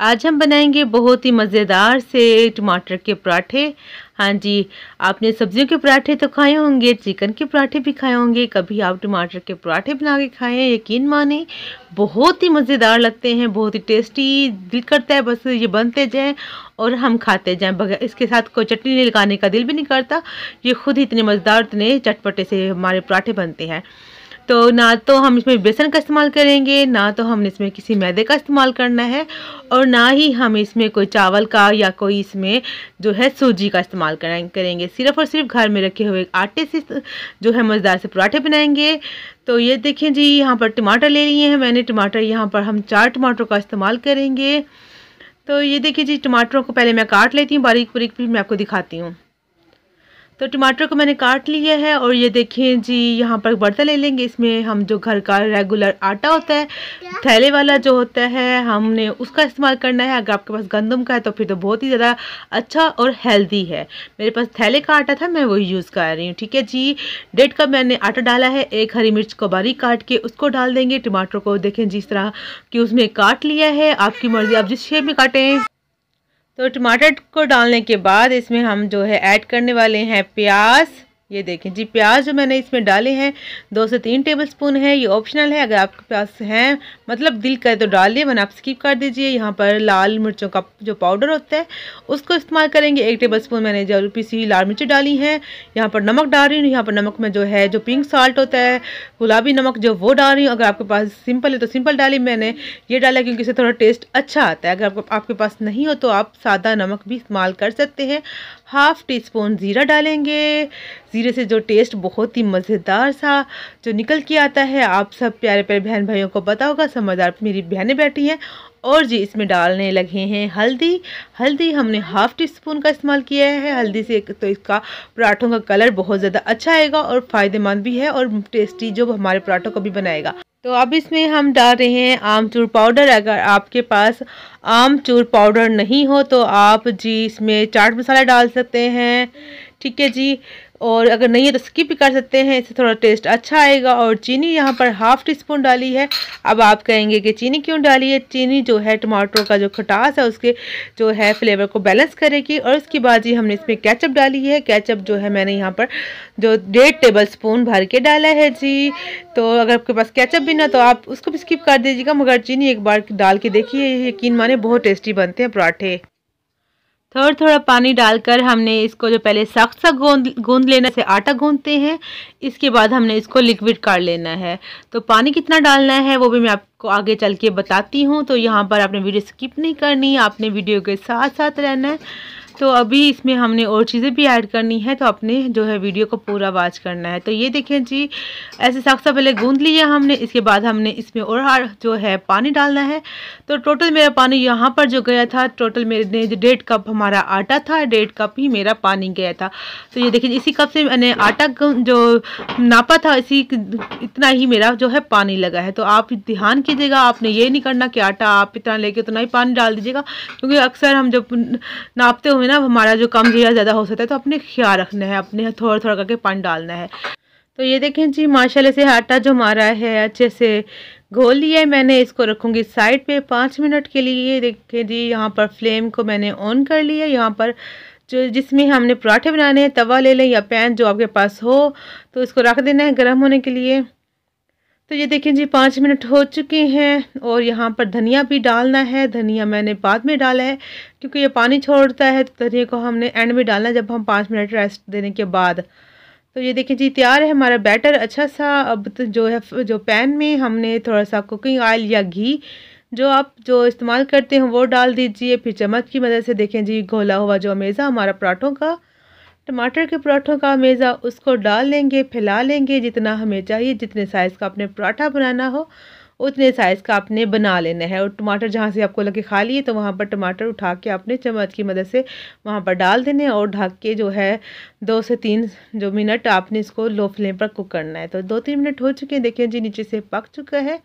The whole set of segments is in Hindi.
आज हम बनाएंगे बहुत ही मज़ेदार से टमाटर के पराठे। हाँ जी, आपने सब्जियों के पराठे तो खाए होंगे, चिकन के पराठे भी खाए होंगे, कभी आप टमाटर के पराठे बना के खाएं, यकीन माने बहुत ही मज़ेदार लगते हैं, बहुत ही टेस्टी। दिल करता है बस ये बनते जाएं और हम खाते जाएं, बगैर इसके साथ कोई चटनी नहीं लगाने का दिल भी नहीं करता। ये खुद ही इतने मज़ेदार, इतने चटपटे से हमारे पराठे बनते हैं। तो ना तो हम इसमें बेसन का इस्तेमाल करेंगे, ना तो हमने इसमें किसी मैदे का इस्तेमाल करना है, और ना ही हम इसमें कोई चावल का या कोई इसमें जो है सूजी का इस्तेमाल करेंगे। सिर्फ़ और सिर्फ घर में रखे हुए आटे से जो है मज़ेदार से पराठे बनाएंगे। तो ये देखें जी, यहाँ पर टमाटर ले लिए हैं मैंने। टमाटर यहाँ पर हम 4 टमाटरों का इस्तेमाल करेंगे। तो ये देखिए जी, टमाटरों को पहले मैं काट लेती हूँ बारीक बारीक, फिर मैं आपको दिखाती हूँ। तो टमाटर को मैंने काट लिया है, और ये देखें जी, यहाँ पर बर्तन ले लेंगे। इसमें हम जो घर का रेगुलर आटा होता है, थैले वाला जो होता है, हमने उसका इस्तेमाल करना है। अगर आपके पास गंदम का है तो फिर तो बहुत ही ज़्यादा अच्छा और हेल्दी है। मेरे पास थैले का आटा था, मैं वही यूज़ कर रही हूँ। ठीक है जी, 1.5 कप मैंने आटा डाला है। 1 हरी मिर्च को बारीक काट के उसको डाल देंगे। टमाटर को देखें जिस तरह कि उसमें काट लिया है, आपकी मर्ज़ी, आप जिस शेप में काटें। तो टमाटर को डालने के बाद इसमें हम जो है ऐड करने वाले हैं प्याज। ये देखें जी, प्याज जो मैंने इसमें डाले हैं 2 से 3 टेबलस्पून है। ये ऑप्शनल है, अगर आपके पास हैं, मतलब दिल करे तो डाल दिए, वरना आप स्किप कर दीजिए। यहाँ पर लाल मिर्चों का जो पाउडर होता है उसको इस्तेमाल करेंगे। 1 टेबलस्पून मैंने जो पीसी लाल मिर्ची डाली हैं। यहाँ पर नमक डाल रही हूँ। यहाँ पर नमक में जो है जो पिंक साल्ट होता है, गुलाबी नमक, जो वो डाल रही हूँ। अगर आपके पास सिंपल है तो सिंपल डाली, मैंने ये डाला क्योंकि इससे थोड़ा टेस्ट अच्छा आता है। अगर आपके पास नहीं हो तो आप सादा नमक भी इस्तेमाल कर सकते हैं। 1/2 टीस्पून ज़ीरा डालेंगे। ज़ीरे से जो टेस्ट बहुत ही मज़ेदार सा जो निकल के आता है, आप सब प्यारे प्यारे बहन भाइयों को पता होगा, समझदार मेरी बहनें बैठी हैं। और जी, इसमें डालने लगे हैं हल्दी। हल्दी हमने 1/2 टीस्पून का इस्तेमाल किया है। हल्दी से तो इसका पराठों का कलर बहुत ज़्यादा अच्छा आएगा और फ़ायदेमंद भी है, और टेस्टी जो हमारे पराठों को भी बनाएगा। तो अब इसमें हम डाल रहे हैं आमचूर पाउडर। अगर आपके पास आमचूर पाउडर नहीं हो तो आप जी इसमें चाट मसाला डाल सकते हैं। ठीक है जी, और अगर नहीं है तो स्किप भी कर सकते हैं, इससे थोड़ा टेस्ट अच्छा आएगा। और चीनी यहाँ पर 1/2 टीस्पून डाली है। अब आप कहेंगे कि चीनी क्यों डाली है? चीनी जो है टमाटरों का जो खटास है उसके जो है फ्लेवर को बैलेंस करेगी। और उसके बाद जी हमने इसमें केचप डाली है। केचप जो है मैंने यहाँ पर जो 1.5 टेबलस्पून भर के डाला है जी। तो अगर आपके पास केचप भी ना तो आप उसको भी स्किप कर दीजिएगा, मगर चीनी एक बार डाल के देखिए, यकीन माने बहुत टेस्टी बनते हैं पराठे। थोड़ा थोड़ा पानी डालकर हमने इसको जो पहले सख्त सा गूंद लेना, से आटा गूंदते हैं, इसके बाद हमने इसको लिक्विड कर लेना है। तो पानी कितना डालना है वो भी मैं आपको आगे चल के बताती हूँ। तो यहाँ पर आपने वीडियो स्किप नहीं करनी, आपने वीडियो के साथ साथ रहना है। तो अभी इसमें हमने और चीज़ें भी ऐड करनी है, तो अपने जो है वीडियो को पूरा वॉच करना है। तो ये देखें जी, ऐसे सख्त सा पहले गूंद लिया हमने। इसके बाद हमने इसमें और जो है पानी डालना है। तो टोटल मेरा पानी यहाँ पर जो गया था, टोटल मेरे 1.5 कप हमारा आटा था, 1.5 कप ही मेरा पानी गया था। तो ये देखिए, इसी कप से मैंने आटा जो नापा था, इतना ही मेरा जो है पानी लगा है। तो आप ध्यान कीजिएगा, आपने ये नहीं करना कि आटा आप इतना लेके उतना ही पानी डाल दीजिएगा, क्योंकि अक्सर हम जब नापते हुए ना हमारा जो कम या ज़्यादा हो सकता है, तो अपने ख्याल रखना है, अपने थोड़ा थोड़ा करके पानी डालना है। तो ये देखें जी, माशाल्लाह से आटा जो हमारा है अच्छे से घोल लिया है मैंने। इसको रखूँगी साइड पे 5 मिनट के लिए। देखें जी, यहाँ पर फ्लेम को मैंने ऑन कर लिया। यहाँ पर जो जिसमें हमने पराठे बनाने हैं, तवा ले लें या पैन जो आपके पास हो, तो इसको रख देना है गर्म होने के लिए। तो ये देखें जी, 5 मिनट हो चुके हैं। और यहाँ पर धनिया भी डालना है। धनिया मैंने बाद में डाला है क्योंकि ये पानी छोड़ता है, तो धनिया को हमने एंड में डालना है, जब हम 5 मिनट रेस्ट देने के बाद। तो ये देखिए जी, तैयार है हमारा बैटर अच्छा सा। अब तो जो है जो पैन में हमने थोड़ा सा कुकिंग ऑयल या घी जो आप जो इस्तेमाल करते हैं वो डाल दीजिए। फिर चम्मच की मदद से देखें जी, घोला हुआ जो मेज़ा हमारा पराठों का, टमाटर के पराठों का मेज़ा, उसको डाल लेंगे, फैला लेंगे जितना हमें चाहिए। जितने साइज़ का आपने पराठा बनाना हो उतने साइज़ का आपने बना लेना है। और टमाटर जहाँ से आपको लगे खाली है, तो वहाँ पर टमाटर उठा के आपने चम्मच की मदद से वहाँ पर डाल देने, और ढक के जो है 2 से 3 जो मिनट आपने इसको लो फ्लेम पर कुक करना है। तो 2-3 मिनट हो चुके हैं, देखें जी नीचे से पक चुका है।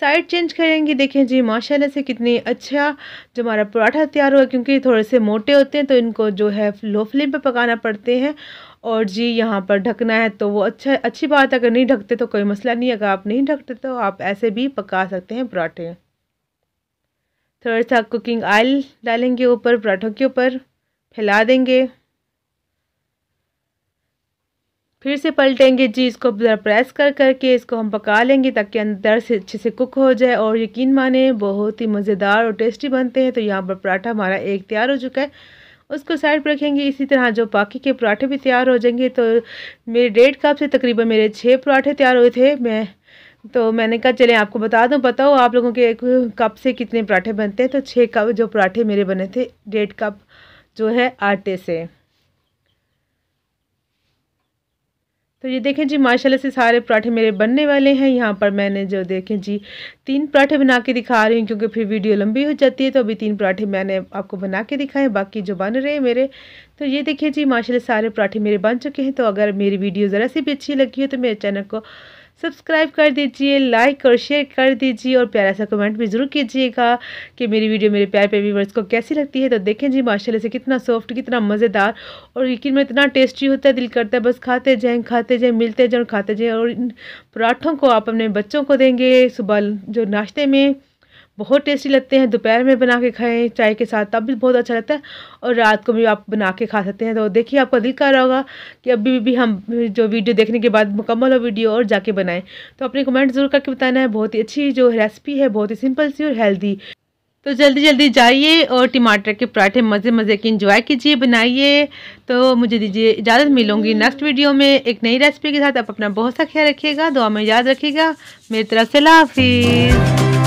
साइड चेंज करेंगे, देखें जी माशाल्लाह से कितनी अच्छा जो हमारा पराठा तैयार हुआ। क्योंकि थोड़े से मोटे होते हैं तो इनको जो है लो फ्लेम पे पकाना पड़ते हैं। और जी यहाँ पर ढकना है, तो वो अच्छी बात है। अगर नहीं ढकते तो कोई मसला नहीं, अगर आप नहीं ढकते तो आप ऐसे भी पका सकते हैं पराठे। थोड़ा सा कुकिंग ऑयल डालेंगे ऊपर पराठों के ऊपर, फैला देंगे, फिर से पलटेंगे जी। इसको प्रेस कर करके इसको हम पका लेंगे ताकि अंदर से अच्छे से कुक हो जाए और यकीन माने बहुत ही मज़ेदार और टेस्टी बनते हैं। तो यहाँ पर पराठा हमारा एक तैयार हो चुका है, उसको साइड पर रखेंगे। इसी तरह जो बाकी के पराठे भी तैयार हो जाएंगे। तो मेरे 1.5 कप से तकरीबन मेरे 6 पराठे तैयार हुए थे। मैंने कहा चलें आपको बता दूं, पता हो आप लोगों के 1 कप से कितने पराठे बनते हैं। तो 6 कप जो पराठे मेरे बने थे 1.5 कप जो है आटे से। तो ये देखें जी माशाल्लाह से सारे पराठे मेरे बनने वाले हैं। यहाँ पर मैंने जो देखें जी 3 पराठे बना के दिखा रही हूँ क्योंकि फिर वीडियो लंबी हो जाती है। तो अभी 3 पराठे मैंने आपको बना के दिखाए, बाकी जो बन रहे हैं मेरे। तो ये देखिए जी माशाल्लाह सारे पराठे मेरे बन चुके हैं। तो अगर मेरी वीडियो ज़रा सी भी अच्छी लगी हो तो मेरे चैनल को सब्सक्राइब कर दीजिए, लाइक और शेयर कर दीजिए और प्यारा सा कमेंट भी ज़रूर कीजिएगा कि मेरी वीडियो मेरे प्यारे प्यारे व्यूअर्स को कैसी लगती है। तो देखें जी माशाल्लाह से कितना सॉफ्ट, कितना मज़ेदार और यकीन में इतना टेस्टी होता है, दिल करता है बस खाते जाएं, मिलते जाएं और खाते जाएं। और इन पराठों को आप अपने बच्चों को देंगे सुबह जो नाश्ते में, बहुत टेस्टी लगते हैं। दोपहर में बना के खाएं चाय के साथ, तब भी बहुत अच्छा लगता है और रात को भी आप बना के खा सकते हैं। तो देखिए आपका दिल कर रहा होगा कि अभी भी हम जो वीडियो देखने के बाद मुकम्मल हो वीडियो और जाके बनाएं। तो अपने कमेंट ज़रूर करके बताना है। बहुत ही अच्छी जो रेसिपी है, बहुत ही सिंपल सी और हेल्दी। तो जल्दी जल्दी जाइए और टमाटर के पराठे मज़े मज़े के इंजॉय कीजिए, बनाइए। तो मुझे दीजिए इजाज़त, मिलूंगी नेक्स्ट वीडियो में एक नई रेसिपी के साथ। आप अपना बहुत सा ख्याल रखिएगा, दुआ में याद रखिएगा। मेरी तरफ से अल्लाह हाफिज़।